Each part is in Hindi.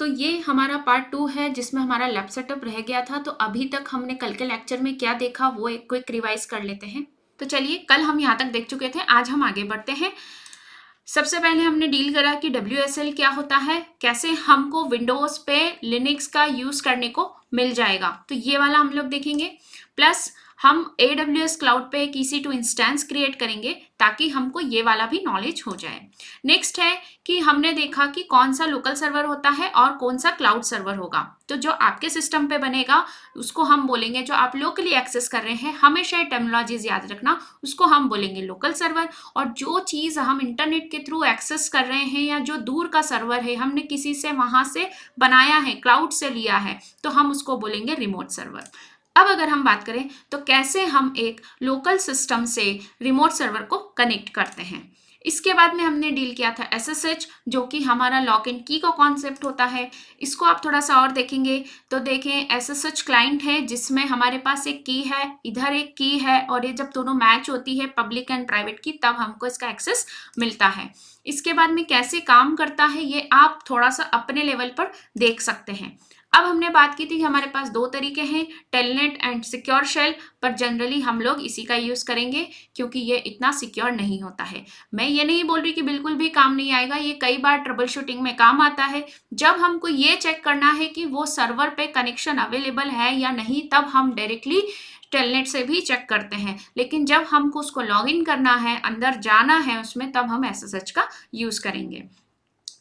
तो ये हमारा पार्ट 2 है जिसमें हमारा लैब सेटअप रह गया था। तो अभी तक हमने कल के लेक्चर में क्या देखा वो एक क्विक रिवाइज कर लेते हैं। तो चलिए, कल हम यहाँ तक देख चुके थे, आज हम आगे बढ़ते हैं। सबसे पहले हमने डील करा कि WSL क्या होता है, कैसे हमको विंडोज पे लिनक्स का यूज करने को मिल जाएगा, तो ये वाला हम लोग देखेंगे। प्लस हम AWS क्लाउड पे एक EC2 इंस्टेंस क्रिएट करेंगे ताकि हमको ये वाला भी नॉलेज हो जाए। नेक्स्ट है कि हमने देखा कि कौन सा लोकल सर्वर होता है और कौन सा क्लाउड सर्वर होगा। तो जो आपके सिस्टम पे बनेगा उसको हम बोलेंगे, जो आप लोकली एक्सेस कर रहे हैं, हमेशा ये टर्मिनोलॉजीज याद रखना, उसको हम बोलेंगे लोकल सर्वर। और जो चीज हम इंटरनेट के थ्रू एक्सेस कर रहे हैं या जो दूर का सर्वर है, हमने किसी से वहां से बनाया है, क्लाउड से लिया है, तो हम उसको बोलेंगे रिमोट सर्वर। अब अगर हम बात करें तो कैसे हम एक लोकल सिस्टम से रिमोट सर्वर को कनेक्ट करते हैं। इसके बाद में हमने डील किया था SSH, जो कि हमारा लॉक एंड की का कॉन्सेप्ट होता है। इसको आप थोड़ा सा और देखेंगे तो देखें, SSH क्लाइंट है जिसमें हमारे पास एक की है, इधर एक की है, और ये जब दोनों मैच होती है पब्लिक एंड प्राइवेट की, तब हमको इसका एक्सेस मिलता है। इसके बाद में कैसे काम करता है ये आप थोड़ा सा अपने लेवल पर देख सकते हैं। अब हमने बात की थी कि हमारे पास दो तरीके हैं, टेलनेट एंड सिक्योर शेल, पर जनरली हम लोग इसी का यूज करेंगे क्योंकि ये इतना सिक्योर नहीं होता है। मैं ये नहीं बोल रही कि बिल्कुल भी काम नहीं आएगा, ये कई बार ट्रबल शूटिंग में काम आता है। जब हमको ये चेक करना है कि वो सर्वर पे कनेक्शन अवेलेबल है या नहीं, तब हम डायरेक्टली टेलनेट से भी चेक करते हैं। लेकिन जब हमको उसको लॉग इन करना है, अंदर जाना है उसमें, तब हम SSH का यूज करेंगे।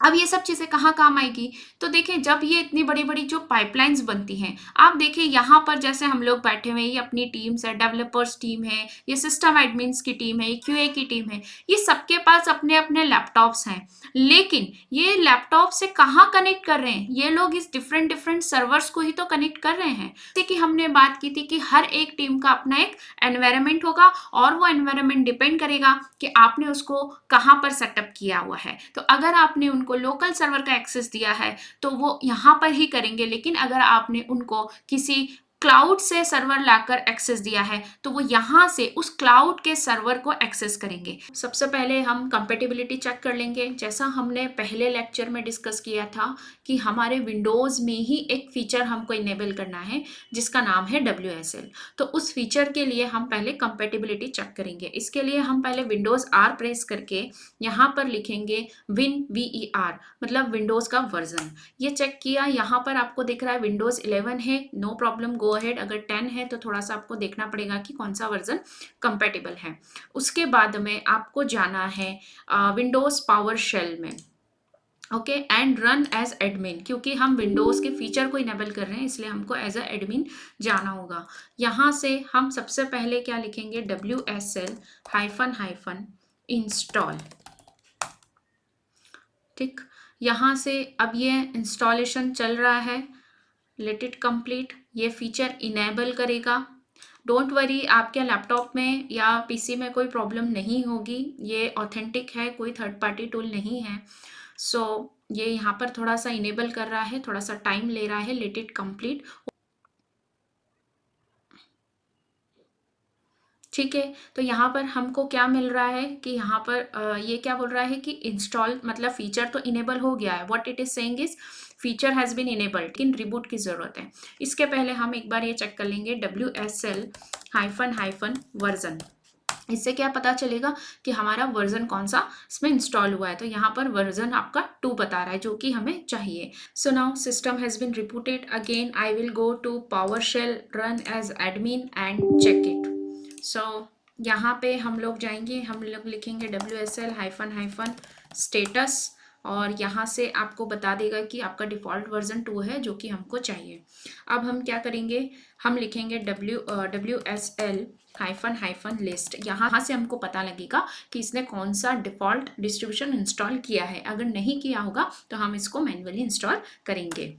अब ये सब चीजें कहाँ काम आएगी, तो देखिए जब ये इतनी बड़ी बड़ी जो पाइपलाइंस बनती हैं, आप देखिए यहाँ पर जैसे हम लोग बैठे हुए हैं, ये अपनी टीम्स है, डेवलपर्स टीम है, ये सिस्टम एडमिन्स की टीम है, ये QA की टीम है, ये सबके पास अपने अपने लैपटॉप्स हैं। लेकिन ये लैपटॉप से कहाँ कनेक्ट कर रहे हैं, ये लोग इस डिफरेंट डिफरेंट सर्वर्स को ही तो कनेक्ट कर रहे हैं। जैसे कि हमने बात की थी कि हर एक टीम का अपना एक एनवायरनमेंट होगा और वो एनवायरनमेंट डिपेंड करेगा कि आपने उसको कहाँ पर सेटअप किया हुआ है। तो अगर आपने उनको लोकल सर्वर का एक्सेस दिया है तो वो यहाँ पर ही करेंगे, लेकिन अगर आपने उनको किसी क्लाउड से सर्वर लाकर एक्सेस दिया है तो वो यहाँ से उस क्लाउड के सर्वर को एक्सेस करेंगे। सबसे पहले हम कंपेटिबिलिटी चेक कर लेंगे। जैसा हमने पहले लेक्चर में डिस्कस किया था कि हमारे विंडोज में ही एक फीचर हमको इनेबल करना है जिसका नाम है WSL। तो उस फीचर के लिए हम पहले कंपेटिबिलिटी चेक करेंगे। इसके लिए हम पहले विंडोज R प्रेस करके यहाँ पर लिखेंगे WinVer, मतलब विंडोज का वर्जन। ये चेक किया, यहाँ पर आपको दिख रहा है विंडोज 11 है, नो प्रॉब्लम, गो अहेड। अगर 10 है तो थोड़ा सा आपको देखना पड़ेगा कि कौन सा वर्जन कंपेटिबल है। उसके बाद में आपको जाना है विंडोज पावर शेल में, okay, and run as admin, क्योंकि हम विंडोज के फीचर को इनेबल कर रहे हैं इसलिए हमको एज अ एडमिन जाना होगा। यहाँ से हम सबसे पहले क्या लिखेंगे, WSL -- इंस्टॉल। ठीक, यहाँ से अब ये इंस्टॉलेशन चल रहा है, लेट इट कंप्लीट। ये फीचर इनेबल करेगा। डोंट वरी, आपके लैपटॉप में या PC में कोई प्रॉब्लम नहीं होगी, ये ऑथेंटिक है, कोई थर्ड पार्टी टूल नहीं है। सो ये यहाँ पर थोड़ा सा इनेबल कर रहा है, थोड़ा सा टाइम ले रहा है, लेट इट कंप्लीट। ठीक है, तो यहाँ पर हमको क्या मिल रहा है कि यहाँ पर ये क्या बोल रहा है कि इंस्टॉल, मतलब फीचर तो इनेबल हो गया है। What it is saying is feature has been enabled, लेकिन रिबूट की ज़रूरत है। इसके पहले हम एक बार ये चेक कर लेंगे WSL -- वर्जन। इससे क्या पता चलेगा कि हमारा वर्जन कौन सा इसमें इंस्टॉल हुआ है। तो यहाँ पर वर्जन आपका 2 बता रहा है, जो कि हमें चाहिए। So now system has been rebooted again. I will go to PowerShell, run as admin and check it. So यहाँ पे हम लोग जाएंगे, हम लोग लिखेंगे WSL -- स्टेटस, और यहाँ से आपको बता देगा कि आपका डिफ़ॉल्ट वर्जन 2 है, जो कि हमको चाहिए। अब हम क्या करेंगे, हम लिखेंगे WSL -- लिस्ट। यहाँ से हमको पता लगेगा कि इसने कौन सा डिफ़ॉल्ट डिस्ट्रीब्यूशन इंस्टॉल किया है। अगर नहीं किया होगा तो हम इसको मैन्युअली इंस्टॉल करेंगे।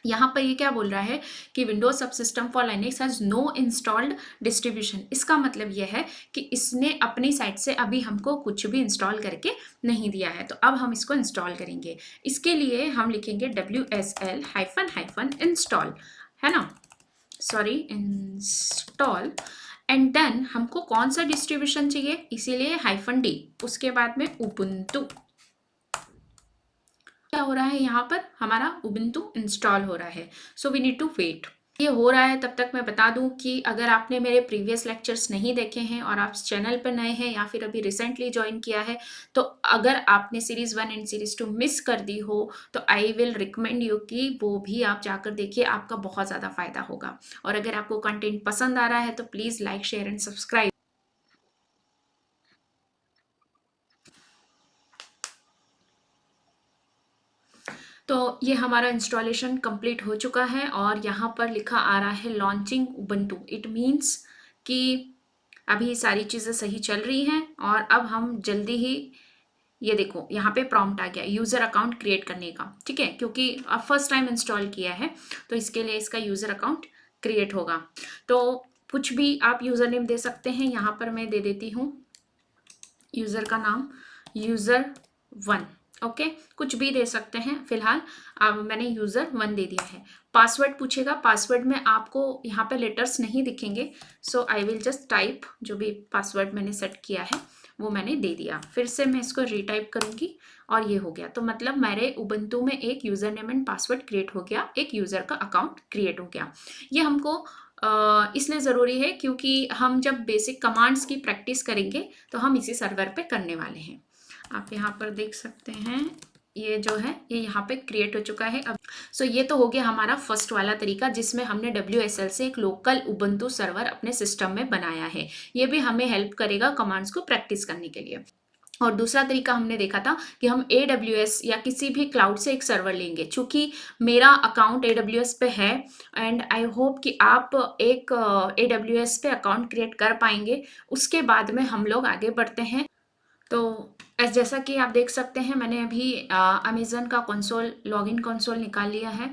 यहाँ पर ये क्या बोल रहा है कि Windows subsystem for Linux has no installed distribution. इसका मतलब यह है कि इसने अपनी साइड से अभी हमको कुछ भी इंस्टॉल करके नहीं दिया है। तो अब हम इसको इंस्टॉल करेंगे। इसके लिए हम लिखेंगे WSL -- इंस्टॉल, है ना, सॉरी, इंस्टॉल। एंड देन हमको कौन सा डिस्ट्रीब्यूशन चाहिए, इसीलिए -D, उसके बाद में उबुंटू। क्या हो रहा है, यहाँ पर हमारा उबुंटू इंस्टॉल हो रहा है। So we need to wait. ये हो रहा है तब तक मैं बता दूं कि अगर आपने मेरे प्रीवियस लेक्चर्स नहीं देखे हैं और आप चैनल पर नए हैं या फिर अभी रिसेंटली ज्वाइन किया है, तो अगर आपने सीरीज़ 1 एंड सीरीज़ 2 मिस कर दी हो तो आई विल रिकमेंड यू कि वो भी आप जाकर देखिए, आपका बहुत ज़्यादा फायदा होगा। और अगर आपको कंटेंट पसंद आ रहा है तो please like, share and subscribe. तो ये हमारा इंस्टॉलेशन कंप्लीट हो चुका है और यहाँ पर लिखा आ रहा है लॉन्चिंग उबुंटू। इट मीन्स कि अभी सारी चीज़ें सही चल रही हैं और अब हम जल्दी ही, ये देखो यहाँ पे प्रॉम्प्ट आ गया यूज़र अकाउंट क्रिएट करने का, ठीक है, क्योंकि अब फर्स्ट टाइम इंस्टॉल किया है तो इसके लिए इसका यूज़र अकाउंट क्रिएट होगा। तो कुछ भी आप यूज़र नेम दे सकते हैं, यहाँ पर मैं दे देती हूँ यूज़र का नाम user1। ओके, कुछ भी दे सकते हैं, फिलहाल अब मैंने user1 दे दिया है। पासवर्ड पूछेगा, पासवर्ड में आपको यहाँ पे लेटर्स नहीं दिखेंगे, सो आई विल जस्ट टाइप जो भी पासवर्ड मैंने सेट किया है वो मैंने दे दिया। फिर से मैं इसको रीटाइप करूँगी और ये हो गया। तो मतलब मेरे उबुंटू में एक user name and password create हो गया, एक यूज़र का अकाउंट क्रिएट हो गया। ये हमको इसलिए ज़रूरी है क्योंकि हम जब बेसिक कमांड्स की प्रैक्टिस करेंगे तो हम इसी सर्वर पे करने वाले हैं। आप यहाँ पर देख सकते हैं ये जो है ये यहाँ पे क्रिएट हो चुका है अब। सो ये तो हो गया हमारा फर्स्ट वाला तरीका जिसमें हमने WSL से एक लोकल उबुंटू सर्वर अपने सिस्टम में बनाया है। ये भी हमें हेल्प करेगा कमांड्स को प्रैक्टिस करने के लिए। और दूसरा तरीका हमने देखा था कि हम AWS या किसी भी क्लाउड से एक सर्वर लेंगे। चूँकि मेरा अकाउंट AWS पे है एंड आई होप कि आप एक AWS पे अकाउंट क्रिएट कर पाएंगे। उसके बाद में हम लोग आगे बढ़ते हैं। तो जैसा कि आप देख सकते हैं मैंने अभी अमेज़न का कंसोल, लॉगिन कंसोल निकाल लिया है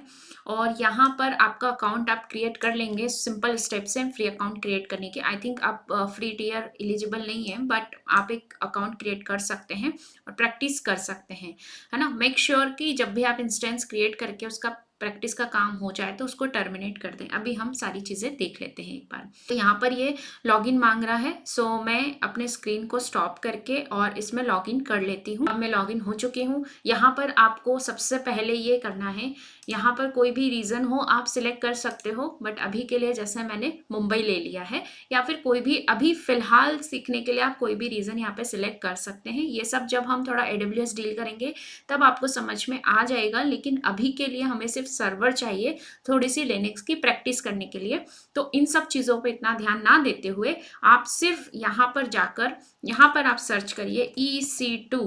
और यहाँ पर आपका अकाउंट आप क्रिएट कर लेंगे सिंपल स्टेप्स हैं फ्री अकाउंट क्रिएट करने के। आई थिंक आप फ्री टियर एलिजिबल नहीं है, बट आप एक अकाउंट क्रिएट कर सकते हैं और प्रैक्टिस कर सकते हैं, है ना। मेक श्योर कि जब भी आप इंस्टेंस क्रिएट करके उसका प्रैक्टिस का काम हो जाए तो उसको टर्मिनेट कर दें। अभी हम सारी चीज़ें देख लेते हैं एक बार। तो यहाँ पर ये लॉगिन मांग रहा है, सो मैं अपने स्क्रीन को स्टॉप करके और इसमें लॉगिन कर लेती हूँ। अब मैं लॉगिन हो चुकी हूँ। यहाँ पर आपको सबसे पहले ये करना है, यहाँ पर कोई भी रीज़न हो आप सिलेक्ट कर सकते हो, बट अभी के लिए जैसे मैंने मुंबई ले लिया है, या फिर कोई भी अभी फ़िलहाल सीखने के लिए आप कोई भी रीज़न यहाँ पे सिलेक्ट कर सकते हैं। ये सब जब हम थोड़ा AWS डील करेंगे तब आपको समझ में आ जाएगा, लेकिन अभी के लिए हमें सिर्फ सर्वर चाहिए थोड़ी सी लिनक्स की प्रैक्टिस करने के लिए। तो इन सब चीज़ों पे इतना ध्यान ना देते हुए आप सिर्फ यहाँ पर जाकर यहाँ पर आप सर्च करिए EC2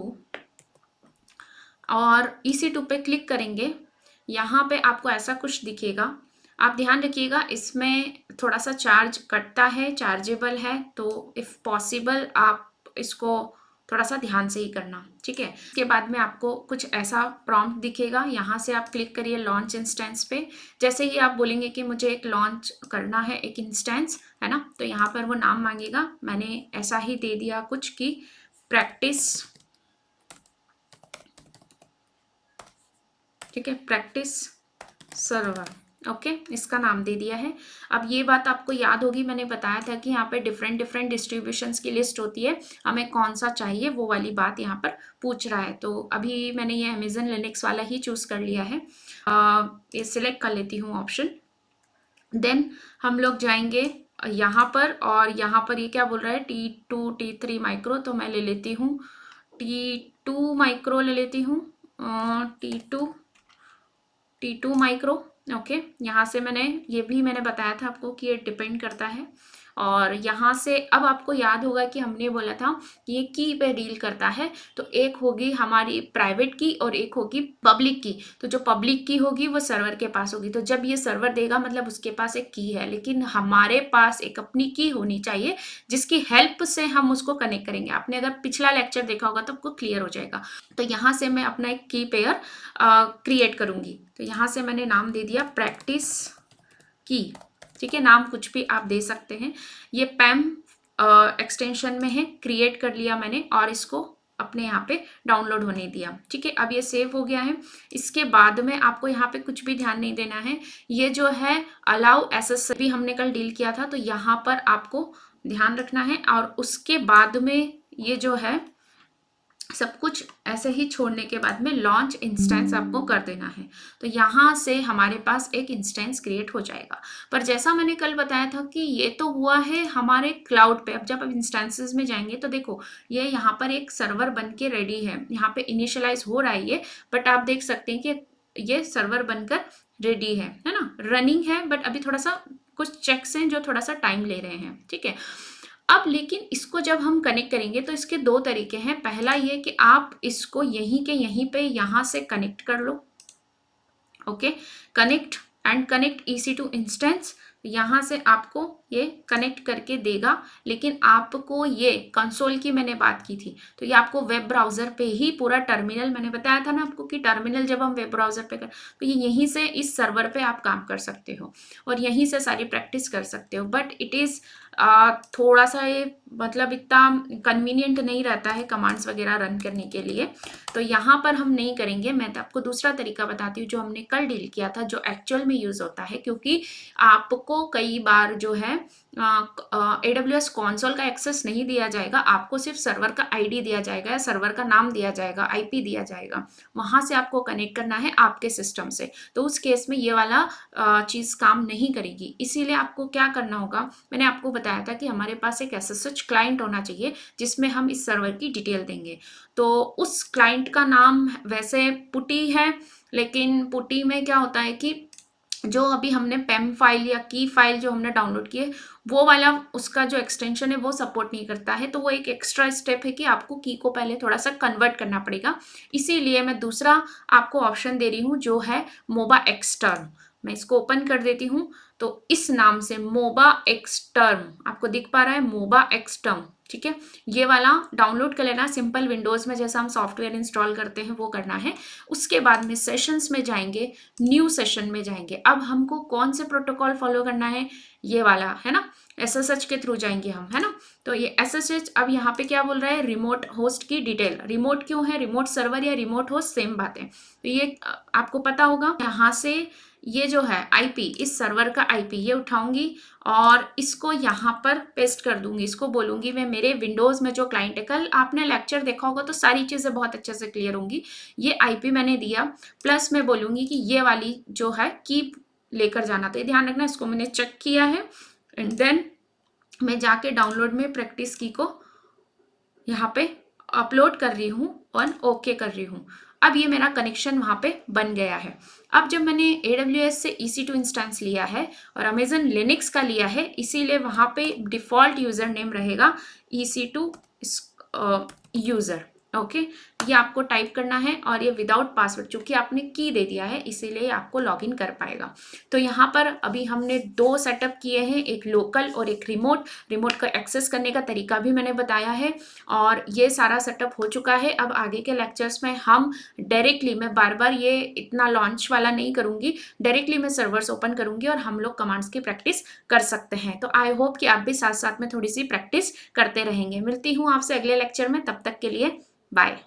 और EC2 पे क्लिक करेंगे। यहाँ पे आपको ऐसा कुछ दिखेगा। आप ध्यान रखिएगा इसमें थोड़ा सा चार्ज कटता है, चार्जेबल है, तो इफ़ पॉसिबल आप इसको थोड़ा सा ध्यान से ही करना, ठीक है। इसके बाद में आपको कुछ ऐसा प्रॉम्प्ट दिखेगा, यहाँ से आप क्लिक करिए लॉन्च इंस्टेंस पे। जैसे ही आप बोलेंगे कि मुझे एक लॉन्च करना है एक इंस्टेंस, है ना, तो यहाँ पर वो नाम मांगेगा। मैंने ऐसा ही दे दिया कुछ कि प्रैक्टिस, ठीक है, प्रैक्टिस सर्वर, ओके, इसका नाम दे दिया है। अब ये बात आपको याद होगी, मैंने बताया था कि यहाँ पे डिफरेंट डिस्ट्रीब्यूशंस की लिस्ट होती है, हमें कौन सा चाहिए वो वाली बात यहाँ पर पूछ रहा है। तो अभी मैंने ये अमेजन लिनक्स वाला ही चूज़ कर लिया है। ये सिलेक्ट कर लेती हूँ ऑप्शन। देन हम लोग जाएंगे यहाँ पर और यहाँ पर ये क्या बोल रहा है T2 T3 माइक्रो, तो मैं ले लेती हूँ T2 माइक्रो ले लेती हूँ, T2 माइक्रो, ओके। यहाँ से मैंने बताया था आपको कि ये डिपेंड करता है। और यहाँ से अब आपको याद होगा कि हमने बोला था कि ये की पे डील करता है, तो एक होगी हमारी प्राइवेट की और एक होगी पब्लिक की। तो जो पब्लिक की होगी वो सर्वर के पास होगी, तो जब ये सर्वर देगा मतलब उसके पास एक की है, लेकिन हमारे पास एक अपनी की होनी चाहिए जिसकी हेल्प से हम उसको कनेक्ट करेंगे। आपने अगर पिछला लेक्चर देखा होगा तो आपको क्लियर हो जाएगा। तो यहाँ से मैं अपना एक की पेयर क्रिएट करूँगी। तो यहाँ से मैंने नाम दे दिया प्रैक्टिस की, ठीक है, नाम कुछ भी आप दे सकते हैं। ये पैम एक्सटेंशन में है, क्रिएट कर लिया मैंने और इसको अपने यहाँ पे डाउनलोड होने दिया, ठीक है। अब ये सेव हो गया है। इसके बाद में आपको यहाँ पे कुछ भी ध्यान नहीं देना है। ये जो है अलाउ एसेस भी हमने कल डील किया था, तो यहाँ पर आपको ध्यान रखना है। और उसके बाद में ये जो है सब कुछ ऐसे ही छोड़ने के बाद में लॉन्च इंस्टेंस आपको कर देना है। तो यहाँ से हमारे पास एक इंस्टेंस क्रिएट हो जाएगा। पर जैसा मैंने कल बताया था कि ये तो हुआ है हमारे क्लाउड पे। अब जब आप इंस्टेंसेस में जाएंगे तो देखो ये यहाँ पर एक सर्वर बन के रेडी है, यहाँ पे इनिशियलाइज हो रहा है ये, बट आप देख सकते हैं कि ये सर्वर बनकर रेडी है ना, रनिंग है, बट अभी थोड़ा सा कुछ चेक्स हैं जो थोड़ा सा टाइम ले रहे हैं, ठीक है। अब लेकिन इसको जब हम कनेक्ट करेंगे तो इसके दो तरीके हैं। पहला ये कि आप इसको यहीं के यहीं पे यहाँ से कनेक्ट कर लो, okay, connect and connect EC2 instance, यहाँ से आपको ये कनेक्ट करके देगा। लेकिन आपको ये कंसोल की मैंने बात की थी, तो ये आपको वेब ब्राउजर पे ही पूरा टर्मिनल, मैंने बताया था ना आपको कि टर्मिनल जब हम वेब ब्राउजर पे कर, तो ये यहीं से इस सर्वर पे आप काम कर सकते हो और यहीं से सारी प्रैक्टिस कर सकते हो। बट इट इज़ थोड़ा सा ये मतलब इतना कन्वीनियंट नहीं रहता है कमांड्स वगैरह रन करने के लिए, तो यहाँ पर हम नहीं करेंगे। मैं तो आपको दूसरा तरीका बताती हूँ जो हमने कल डील किया था, जो एक्चुअल में यूज़ होता है, क्योंकि आपको कई बार जो है AWS कंसोल का एक्सेस नहीं दिया जाएगा, आपको सिर्फ सर्वर का ID दिया जाएगा या सर्वर का नाम दिया जाएगा, IP दिया जाएगा, वहाँ से आपको कनेक्ट करना है आपके सिस्टम से। तो उस केस में ये वाला चीज़ काम नहीं करेगी। इसीलिए आपको क्या करना होगा, मैंने आपको बताया था कि हमारे पास एक SSH क्लाइंट होना चाहिए जिसमें हम इस सर्वर की डिटेल देंगे। तो उस क्लाइंट का नाम वैसे पुटी है, लेकिन पुटी में क्या होता है कि जो अभी हमने पेम फाइल या की फाइल जो हमने डाउनलोड की है वो वाला उसका जो एक्सटेंशन है वो सपोर्ट नहीं करता है, तो वो एक एक्स्ट्रा स्टेप है कि आपको की को पहले थोड़ा सा कन्वर्ट करना पड़ेगा। इसीलिए मैं दूसरा आपको ऑप्शन दे रही हूँ जो है मोबा एक्सटर्म। मैं इसको ओपन कर देती हूँ, तो इस नाम से मोबा एक्सटर्म आपको दिख पा रहा है, मोबा एक्सटर्म, ठीक है। ये वाला डाउनलोड कर लेना, सिंपल विंडोज़ में जैसा हम सॉफ्टवेयर इंस्टॉल करते हैं वो करना है। उसके बाद में सेशंस में जाएंगे, न्यू सेशन में जाएंगे। अब हमको कौन से प्रोटोकॉल फॉलो करना है, ये वाला है ना, SSH के थ्रू जाएंगे हम, है ना। तो ये SSH अब यहाँ पे क्या बोल रहा है, रिमोट होस्ट की डिटेल। रिमोट क्यों है, रिमोट सर्वर या रिमोट होस्ट सेम बात है। तो ये आपको पता होगा। यहाँ से ये जो है IP, इस सर्वर का IP ये उठाऊंगी और इसको यहाँ पर पेस्ट कर दूंगी। इसको बोलूंगी मैं मेरे विंडोज़ में जो क्लाइंट है, कल आपने लेक्चर देखा होगा तो सारी चीज़ें बहुत अच्छे से क्लियर होंगी। ये IP मैंने दिया, प्लस मैं बोलूंगी कि ये वाली जो है की लेकर जाना। तो ये ध्यान रखना, इसको मैंने चेक किया है एंड देन मैं जाके डाउनलोड में प्रैक्टिस की को यहाँ पे अपलोड कर रही हूँ और ओके कर रही हूँ। अब ये मेरा कनेक्शन वहाँ पे बन गया है। अब जब मैंने AWS से EC2 इंस्टेंस लिया है और Amazon Linux का लिया है, इसीलिए वहाँ पे डिफ़ॉल्ट यूज़र नेम रहेगा EC2 यूज़र, ओके। ये आपको टाइप करना है और ये विदाउट पासवर्ड, चूंकि आपने की दे दिया है इसीलिए आपको लॉगिन कर पाएगा। तो यहाँ पर अभी हमने दो सेटअप किए हैं, एक लोकल और एक रिमोट। रिमोट का एक्सेस करने का तरीका भी मैंने बताया है और ये सारा सेटअप हो चुका है। अब आगे के लेक्चर्स में हम डायरेक्टली, मैं बार बार ये इतना लॉन्च वाला नहीं करूँगी, डायरेक्टली मैं सर्वर्स ओपन करूँगी और हम लोग कमांड्स की प्रैक्टिस कर सकते हैं। तो आई होप कि आप भी साथ साथ में थोड़ी सी प्रैक्टिस करते रहेंगे। मिलती हूँ आपसे अगले लेक्चर में, तब तक के लिए बाय।